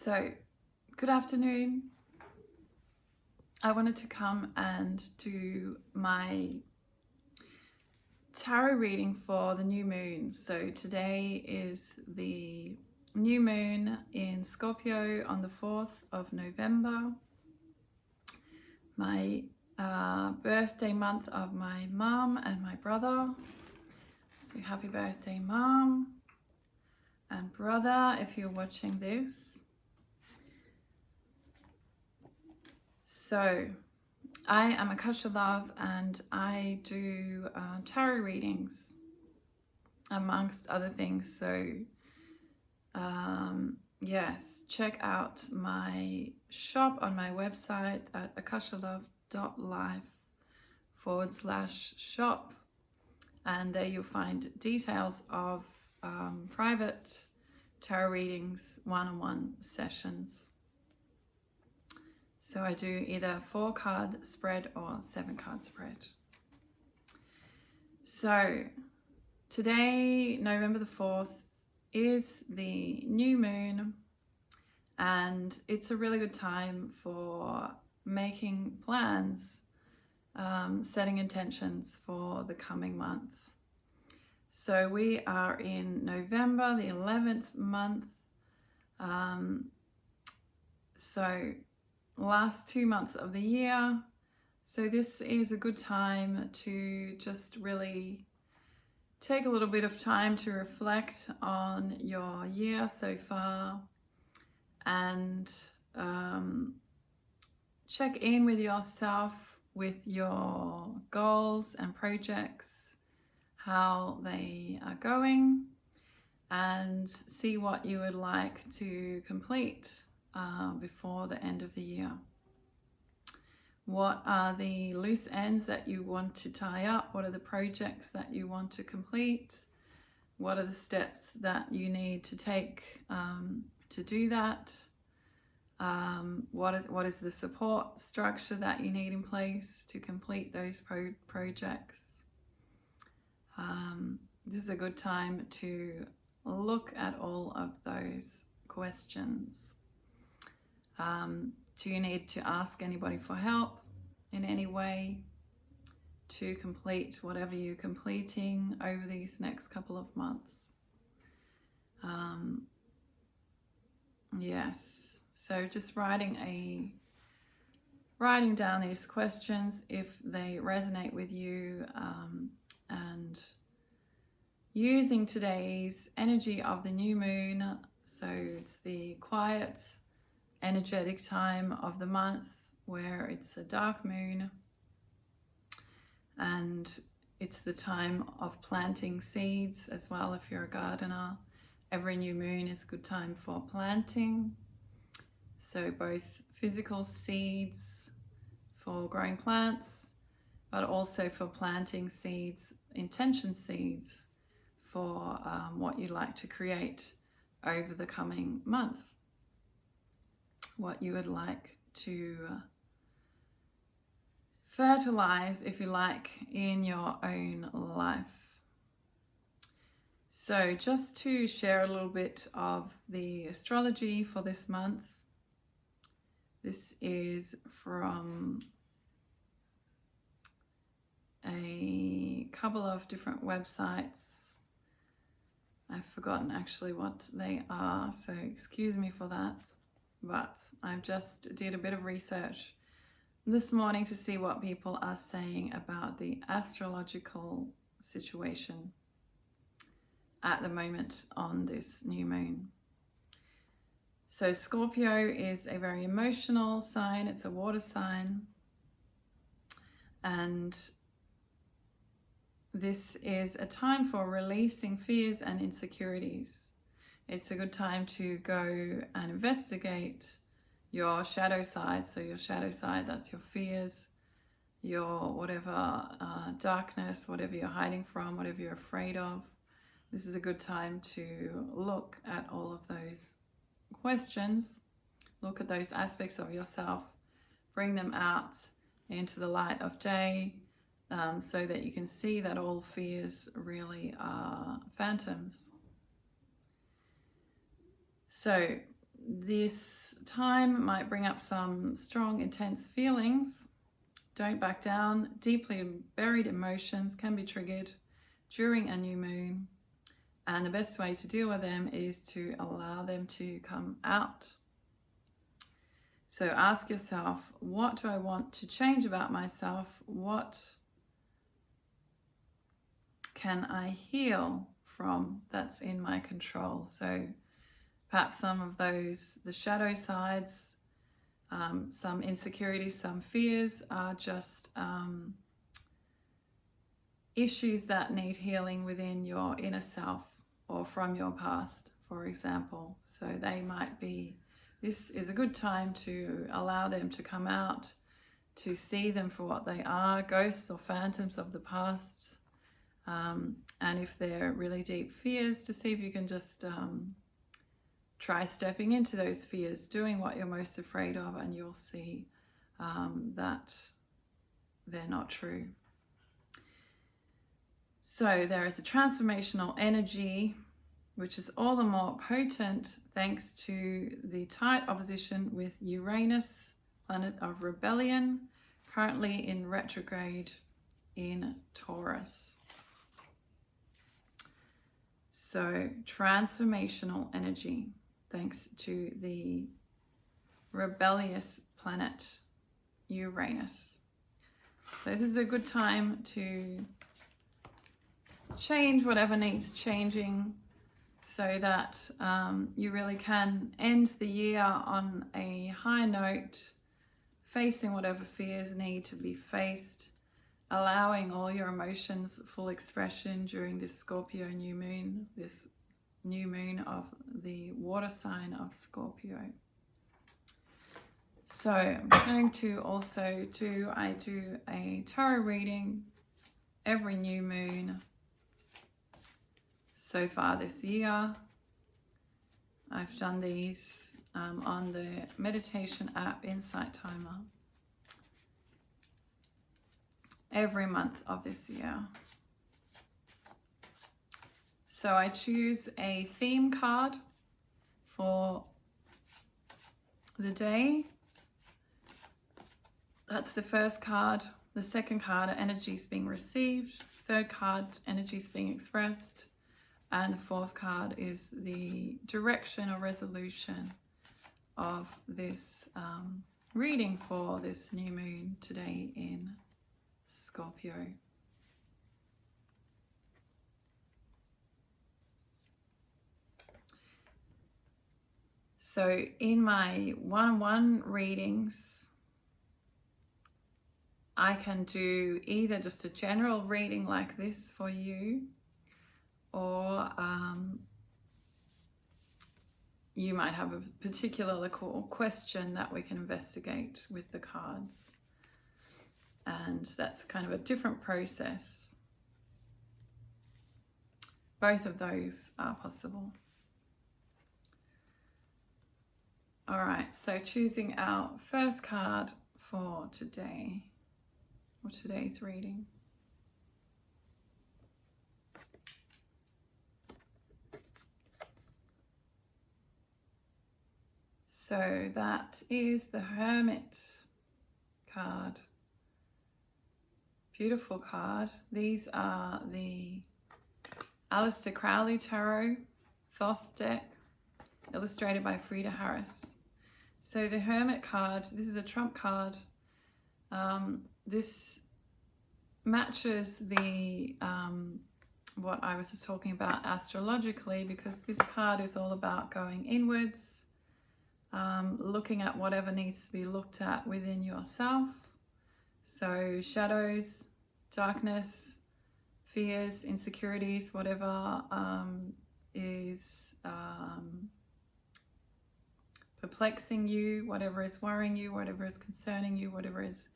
So, good afternoon. I wanted to come and do my tarot reading for the new moon. So today is the new moon in Scorpio on the 4th of November. My birthday month of my mum and my brother. So happy birthday, mum and brother, if you're watching this. So, I am Akasha Love and I do tarot readings amongst other things. So, yes, check out my shop on my website at akashalove.life/shop, and there you'll find details of private tarot readings, one-on-one sessions. So I do either 4-card spread or 7-card spread. So today, November the 4th, is the new moon, and it's a really good time for making plans, setting intentions for the coming month. So we are in November, the 11th month. Last 2 months of the year. So this is a good time to just really take a little bit of time to reflect on your year so far and check in with yourself, with your goals and projects, how they are going, and see what you would like to complete before the end of the year. What are the loose ends that you want to tie up? What are the projects that you want to complete? What are the steps that you need to take to do that? What is the support structure that you need in place to complete those projects? This is a good time to look at all of those questions. Do you need to ask anybody for help in any way to complete whatever you're completing over these next couple of months? Yes, so just writing down these questions if they resonate with you, and using today's energy of the new moon. So it's the quiet, energetic time of the month where it's a dark moon, and it's the time of planting seeds as well. If you're a gardener, every new moon is a good time for planting. So both physical seeds for growing plants, but also for planting seeds, intention seeds for what you'd like to create over the coming month. What you would like to fertilize, if you like, in your own life. So just to share a little bit of the astrology for this month. This is from a couple of different websites. I've forgotten actually what they are, so excuse me for that. But I just did a bit of research this morning to see what people are saying about the astrological situation at the moment on this new moon. So Scorpio is a very emotional sign. It's a water sign. And this is a time for releasing fears and insecurities. It's a good time to go and investigate your shadow side. So your shadow side, that's your fears, your whatever darkness, whatever you're hiding from, whatever you're afraid of. This is a good time to look at all of those questions, look at those aspects of yourself, bring them out into the light of day, so that you can see that all fears really are phantoms. So This time might bring up some strong, intense feelings. Don't back down. Deeply buried emotions can be triggered during a new moon. And the best way to deal with them is to allow them to come out. So ask yourself, what do I want to change about myself? What can I heal from that's in my control? So perhaps some of those, the shadow sides, some insecurities, some fears are just issues that need healing within your inner self or from your past, for example. So they might be, this is a good time to allow them to come out, to see them for what they are, ghosts or phantoms of the past. And if they're really deep fears, to see if you can just try stepping into those fears, doing what you're most afraid of, and you'll see that they're not true. So there is a transformational energy, which is all the more potent thanks to the tight opposition with Uranus, planet of rebellion, currently in retrograde in Taurus. So transformational energy thanks to the rebellious planet Uranus. So this is a good time to change whatever needs changing, so that you really can end the year on a high note, facing whatever fears need to be faced, allowing all your emotions full expression during this Scorpio new moon, this new moon of the water sign of Scorpio. So I'm going to also do a tarot reading every new moon so far this year. I've done these on the meditation app Insight Timer every month of this year. So I choose a theme card for the day. That's the first card. The second card, energies being received. Third card, energies being expressed. And the fourth card is the direction or resolution of this reading for this new moon today in Scorpio. So in my one-on-one readings, I can do either just a general reading like this for you, or you might have a particular question that we can investigate with the cards. And that's kind of a different process. Both of those are possible. All right, so choosing our first card for today, or today's reading. So that is the Hermit card. Beautiful card. These are the Aleister Crowley Tarot Thoth deck, illustrated by Frida Harris. So the Hermit card, this is a trump card. This matches the what I was just talking about astrologically, because this card is all about going inwards, looking at whatever needs to be looked at within yourself. So shadows, darkness, fears, insecurities, whatever is perplexing you, whatever is worrying you, whatever is concerning you, whatever is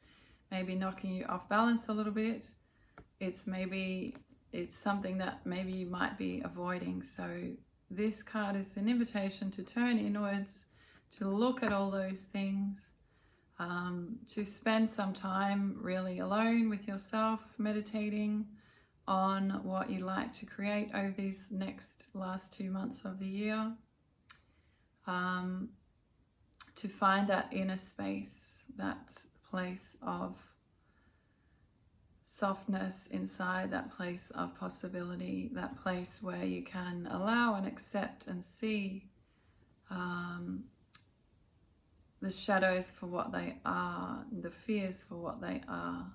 maybe knocking you off balance a little bit. It's something that maybe you might be avoiding. So this card is an invitation to turn inwards, to look at all those things, to spend some time really alone with yourself, meditating on what you like to create over these last 2 months of the year. to find that inner space, that place of softness inside, that place of possibility, that place where you can allow and accept and see the shadows for what they are, the fears for what they are,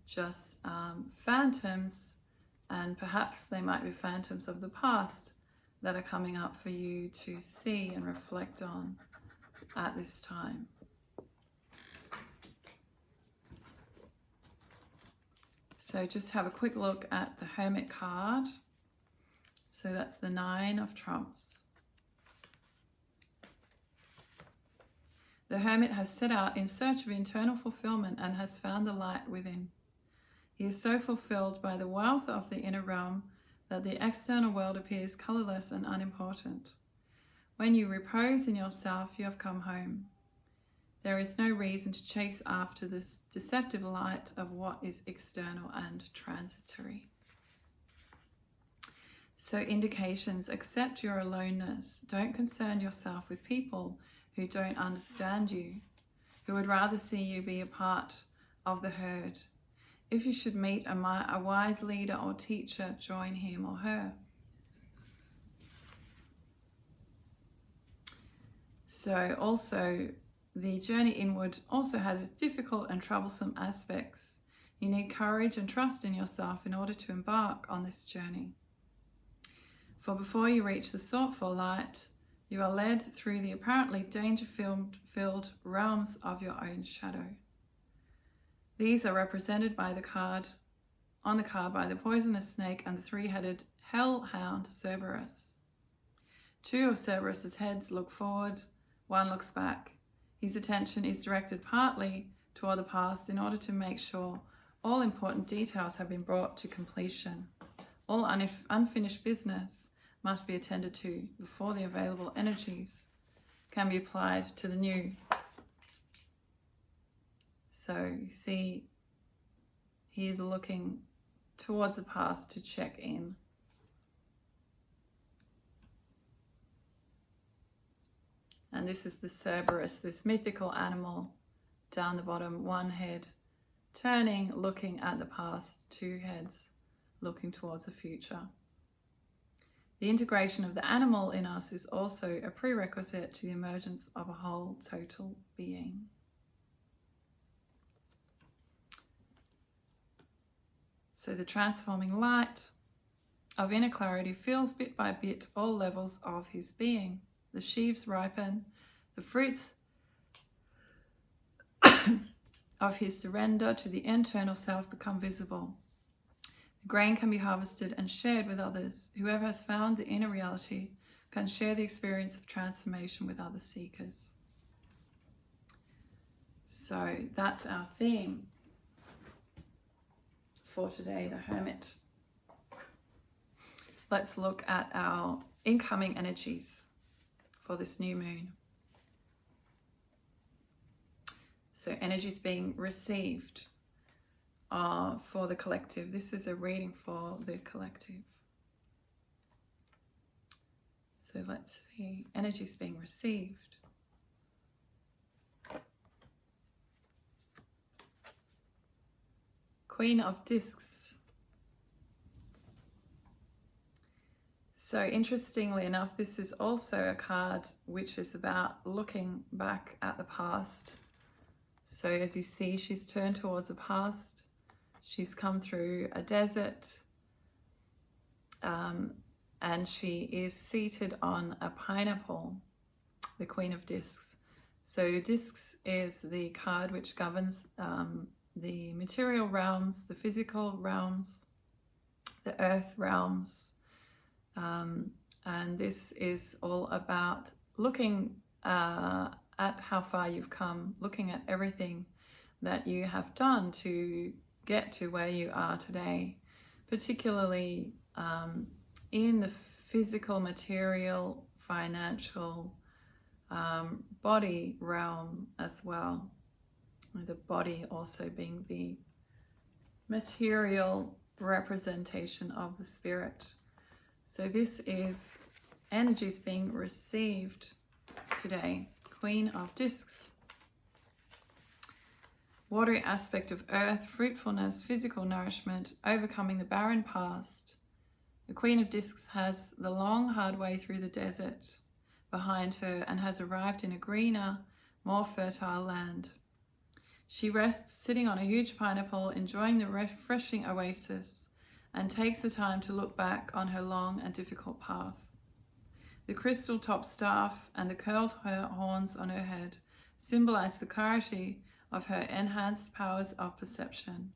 just phantoms, and perhaps they might be phantoms of the past that are coming up for you to see and reflect on at this time. So just have a quick look at the Hermit card. So that's the 9 of Trumps. The Hermit has set out in search of internal fulfillment and has found the light within. He is so fulfilled by the wealth of the inner realm that the external world appears colorless and unimportant. When you repose in yourself, you have come home. There is no reason to chase after this deceptive light of what is external and transitory. So indications: accept your aloneness. Don't concern yourself with people who don't understand you, who would rather see you be a part of the herd. If you should meet a wise leader or teacher, join him or her. So also, the journey inward also has its difficult and troublesome aspects. You need courage and trust in yourself in order to embark on this journey. For before you reach the sought-for light, you are led through the apparently danger-filled realms of your own shadow. These are represented by on the card by the poisonous snake and the three-headed hellhound Cerberus. 2 of Cerberus's heads look forward, 1 looks back. His attention is directed partly toward the past in order to make sure all important details have been brought to completion. All unfinished business must be attended to before the available energies can be applied to the new. So you see, he is looking towards the past to check in. And this is the Cerberus, this mythical animal down the bottom, 1 head turning, looking at the past, 2 heads looking towards the future. The integration of the animal in us is also a prerequisite to the emergence of a whole total being. So the transforming light of inner clarity fills bit by bit all levels of his being. The sheaves ripen, the fruits of his surrender to the internal self become visible. The grain can be harvested and shared with others. Whoever has found the inner reality can share the experience of transformation with other seekers. So that's our theme for today, the Hermit. Let's look at our incoming energies for this new moon. So energies being received are for the collective. This is a reading for the collective. So let's see, energies being received. Queen of Discs. So interestingly enough, this is also a card which is about looking back at the past. So as you see, she's turned towards the past. She's come through a desert, and she is seated on a pineapple, the Queen of Discs. So Discs is the card which governs the material realms, the physical realms, the earth realms. And this is all about looking at how far you've come, looking at everything that you have done to get to where you are today, particularly in the physical, material, financial, body realm as well. The body also being the material representation of the spirit. So this is energies being received today, Queen of Discs. Watery aspect of earth, fruitfulness, physical nourishment, overcoming the barren past. The Queen of Discs has the long, hard way through the desert behind her and has arrived in a greener, more fertile land. She rests sitting on a huge pineapple, enjoying the refreshing oasis, and takes the time to look back on her long and difficult path. The crystal-topped staff and the curled horns on her head symbolize the clarity of her enhanced powers of perception.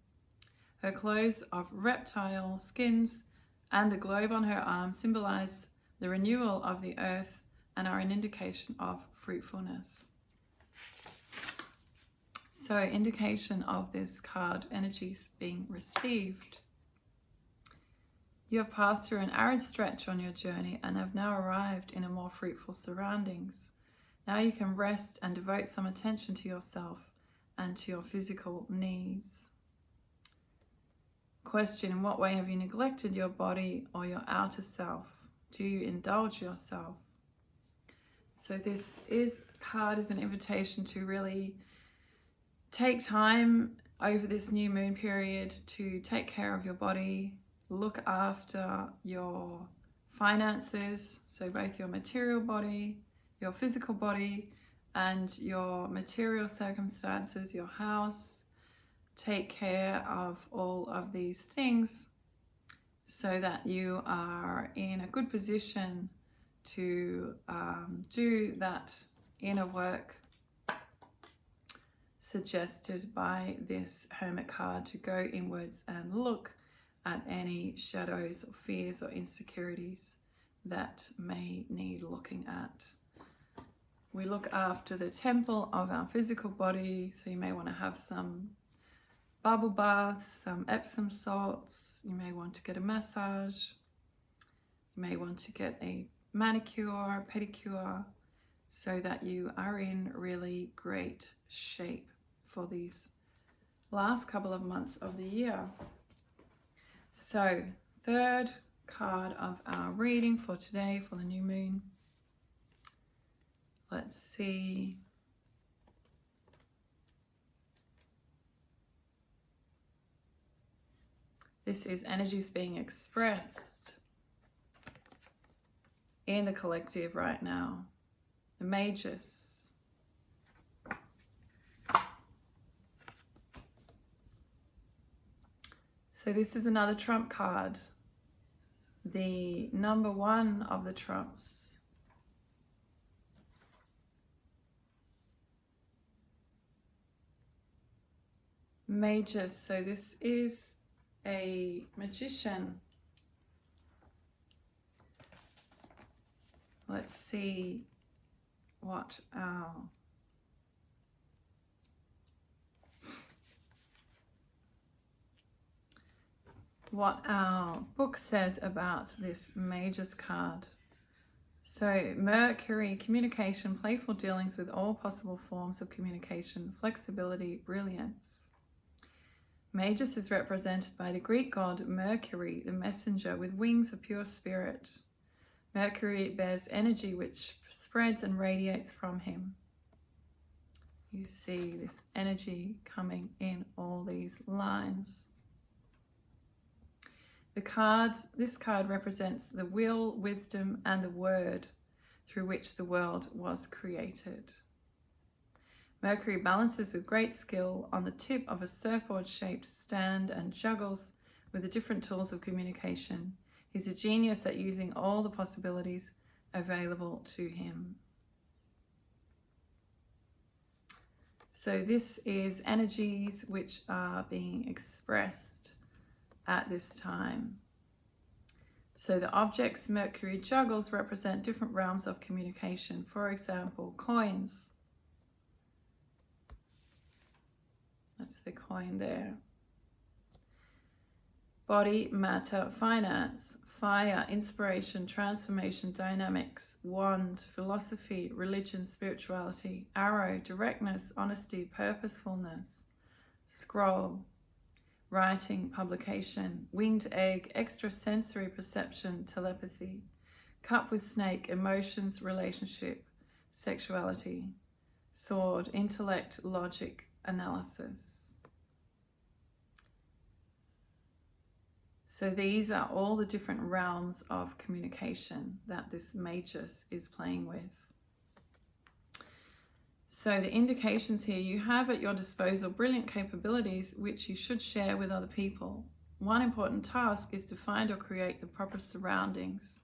Her clothes of reptile skins and the globe on her arm symbolize the renewal of the earth and are an indication of fruitfulness. So, indication of this card energies being received. You have passed through an arid stretch on your journey and have now arrived in a more fruitful surroundings. Now you can rest and devote some attention to yourself and to your physical needs. Question: in what way have you neglected your body or your outer self? Do you indulge yourself? So this card is an invitation to really take time over this new moon period to take care of your body, look after your finances, so both your material body, your physical body, and your material circumstances, your house. Take care of all of these things so that you are in a good position to do that inner work suggested by this Hermit card, to go inwards and look at any shadows or fears or insecurities that may need looking at. We look after the temple of our physical body, so you may want to have some bubble baths, some Epsom salts, you may want to get a massage, you may want to get a manicure, pedicure, so that you are in really great shape for these last couple of months of the year. So, third card of our reading for today for the new moon. Let's see. This is energies being expressed in the collective right now. The Magus. So this is another trump card. The number one of the trumps. Magus. So this is a magician. Let's see what our book says about this Magus card. So Mercury, communication, playful dealings with all possible forms of communication, flexibility, brilliance. Magus is represented by the Greek god Mercury, the messenger with wings of pure spirit. Mercury bears energy which spreads and radiates from him. You see this energy coming in all these lines. This card represents the will, wisdom, and the word through which the world was created. Mercury balances with great skill on the tip of a surfboard-shaped stand and juggles with the different tools of communication. He's a genius at using all the possibilities available to him. So this is energies which are being expressed at this time. So the objects Mercury juggles represent different realms of communication. For example, coins. That's the coin there. Body, matter, finance, fire, inspiration, transformation, dynamics, wand, philosophy, religion, spirituality, arrow, directness, honesty, purposefulness, scroll, writing, publication, winged egg, extrasensory perception, telepathy, cup with snake, emotions, relationship, sexuality, Sword, intellect, logic, analysis. So these are all the different realms of communication that this magus is playing with. So the indications here, you have at your disposal brilliant capabilities which you should share with other people. One important task is to find or create the proper surroundings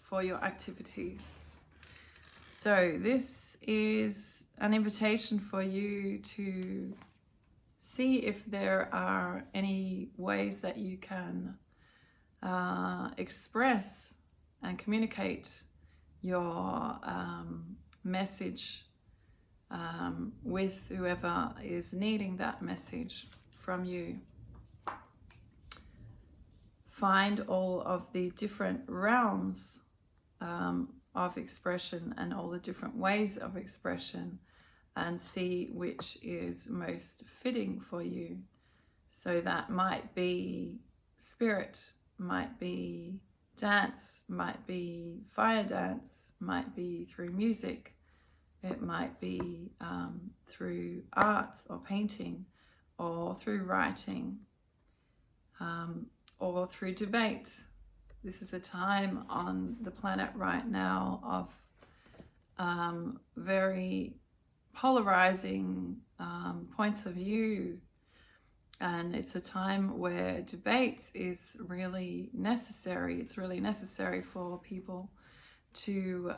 for your activities. So this is an invitation for you to see if there are any ways that you can express and communicate your message with whoever is needing that message from you. Find all of the different realms of expression and all the different ways of expression, and see which is most fitting for you. So that might be spirit, might be dance, might be fire dance, might be through music, it might be through arts or painting, or through writing, or through debate. This is a time on the planet right now of very polarizing points of view, and it's a time where debate is really necessary. It's really necessary for people to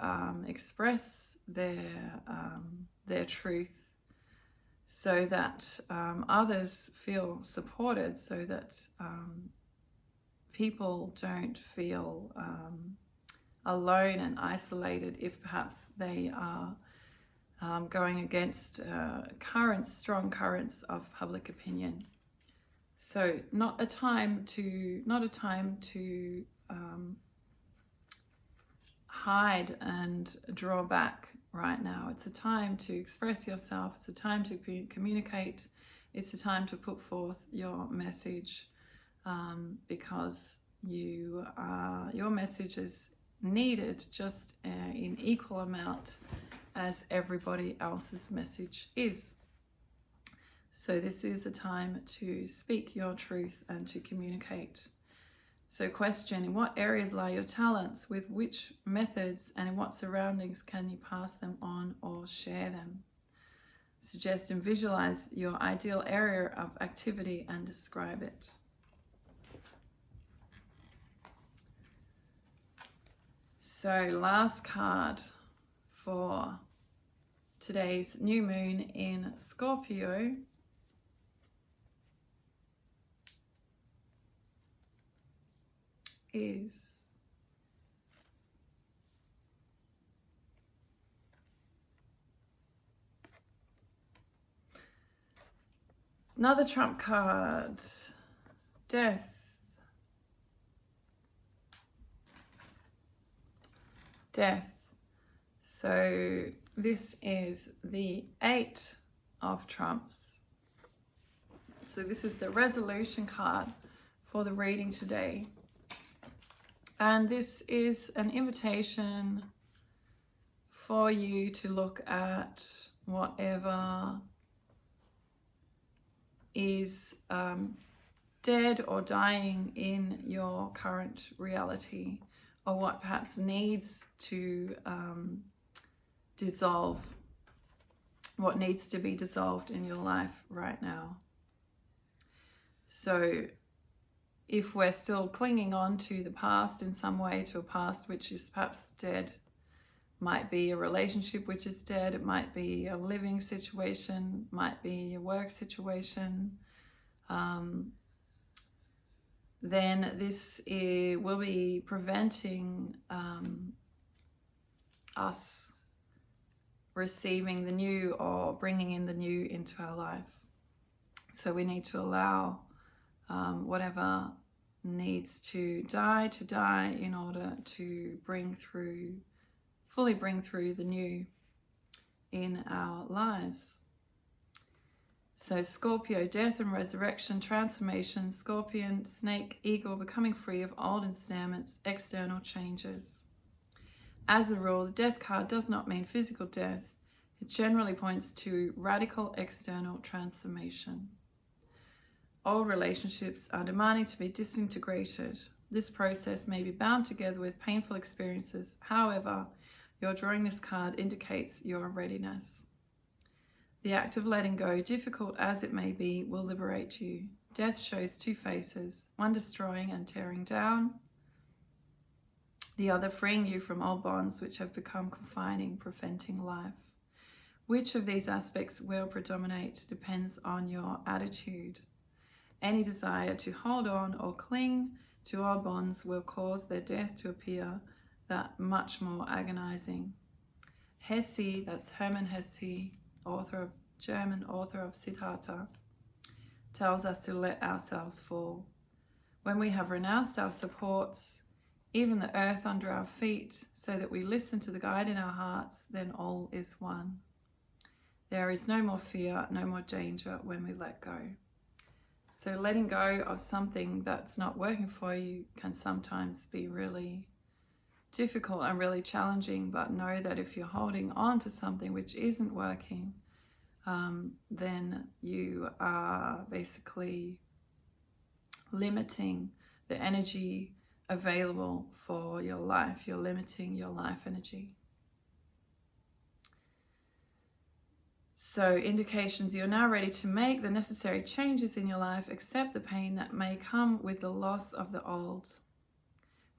express their truth, so that others feel supported, so that people don't feel alone and isolated if perhaps they are going against strong currents of public opinion. So not a time to hide and draw back right now. It's a time to express yourself. It's a time to communicate. It's a time to put forth your message, because your message is needed just in equal amount as everybody else's message is. So this is a time to speak your truth and to communicate. So question, in what areas lie your talents? With which methods and in what surroundings can you pass them on or share them? Suggest and visualize your ideal area of activity and describe it. So last card for today's new moon in Scorpio is another trump card, death. Death. So this is the 8 of trumps. So this is the resolution card for the reading today. And this is an invitation for you to look at whatever is dead or dying in your current reality, or what perhaps needs to dissolve, what needs to be dissolved in your life right now. So if we're still clinging on to the past in some way, to a past which is perhaps dead, might be a relationship which is dead, it might be a living situation, might be a work situation, then this will be preventing us receiving the new or bringing in the new into our life. So we need to allow whatever needs to die in order to fully bring through the new in our lives. So Scorpio, death and resurrection, transformation, scorpion, snake, eagle, becoming free of old ensnarements, external changes. As a rule, the death card does not mean physical death. It generally points to radical external transformation. Old relationships are demanding to be disintegrated. This process may be bound together with painful experiences. However, your drawing this card indicates your readiness. The act of letting go, difficult as it may be, will liberate you. Death shows two faces, one destroying and tearing down, the other freeing you from old bonds which have become confining, preventing life. Which of these aspects will predominate depends on your attitude. Any desire to hold on or cling to old bonds will cause their death to appear that much more agonizing. Hesse, that's Hermann Hesse, German author of Siddhartha, tells us to let ourselves fall. When we have renounced our supports, even the earth under our feet, so that we listen to the guide in our hearts, then all is one. There is no more fear, no more danger when we let go. So letting go of something that's not working for you can sometimes be really difficult and really challenging, but know that if you're holding on to something which isn't working, then you are basically limiting the energy available for your life. You're limiting your life energy. So indications you're now ready to make the necessary changes in your life, accept the pain that may come with the loss of the old.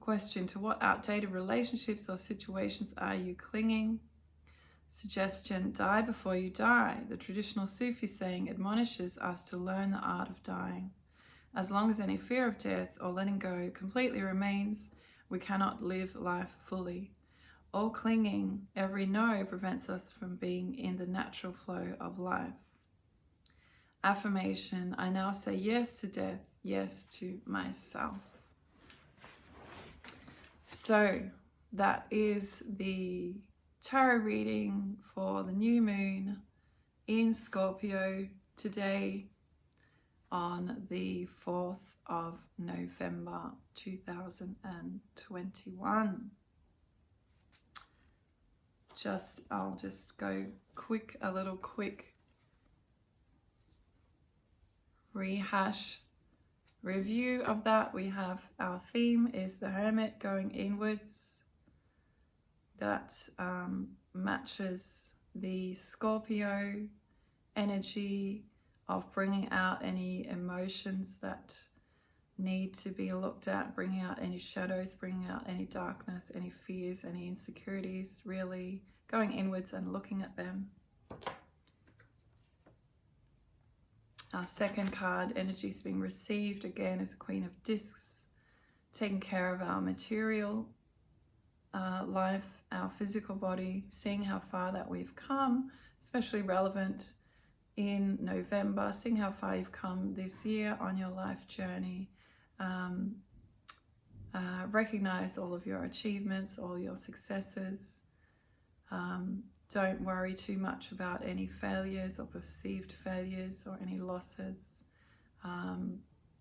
Question: to what outdated relationships or situations are you clinging? Suggestion: die before you die. The traditional Sufi saying admonishes us to learn the art of dying. As long as any fear of death or letting go completely remains, we cannot live life fully. All clinging, every no, prevents us from being in the natural flow of life. Affirmation: I now say yes to death, yes to myself. So that is the tarot reading for the new moon in Scorpio today on the 4th of November 2021. I'll just go a little quick rehash review of that. We have our theme is the Hermit, going inwards. That matches the Scorpio energy of bringing out any emotions that need to be looked at, bringing out any shadows, bringing out any darkness, any fears, any insecurities, really going inwards and looking at them. Our second card, energies being received, again is the Queen of Discs, taking care of our material life, our physical body, seeing how far that we've come, especially relevant in November, seeing how far you've come this year on your life journey. Recognize all of your achievements, all your successes. Don't worry too much about any failures or perceived failures or any losses.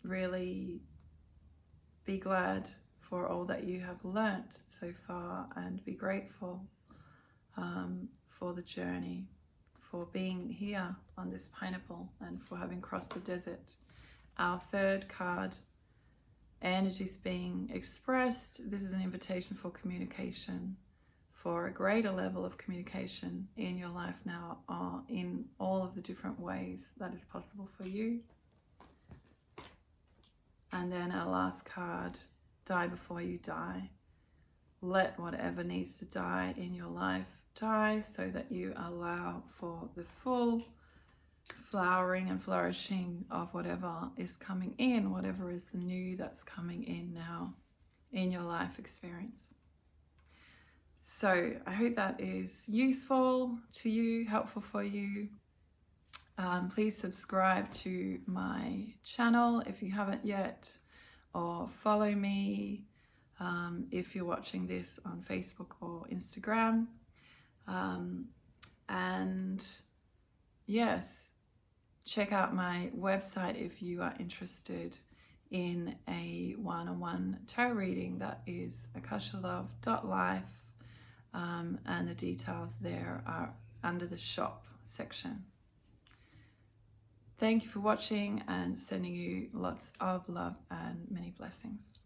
Really be glad for all that you have learnt so far and be grateful for the journey, for being here on this pineapple and for having crossed the desert. Our third card, energies being expressed. This is an invitation for communication, for a greater level of communication in your life now, in all of the different ways that is possible for you. And then our last card, die before you die. Let whatever needs to die in your life die, so that you allow for the full flowering and flourishing of whatever is coming in, whatever is the new that's coming in now in your life experience. So I hope that is useful to you, helpful for you. Please subscribe to my channel if you haven't yet, or follow me if you're watching this on Facebook or Instagram. And yes, check out my website if you are interested in a one-on-one tarot reading. That is akashalove.life, and the details there are under the shop section. Thank you for watching, and sending you lots of love and many blessings.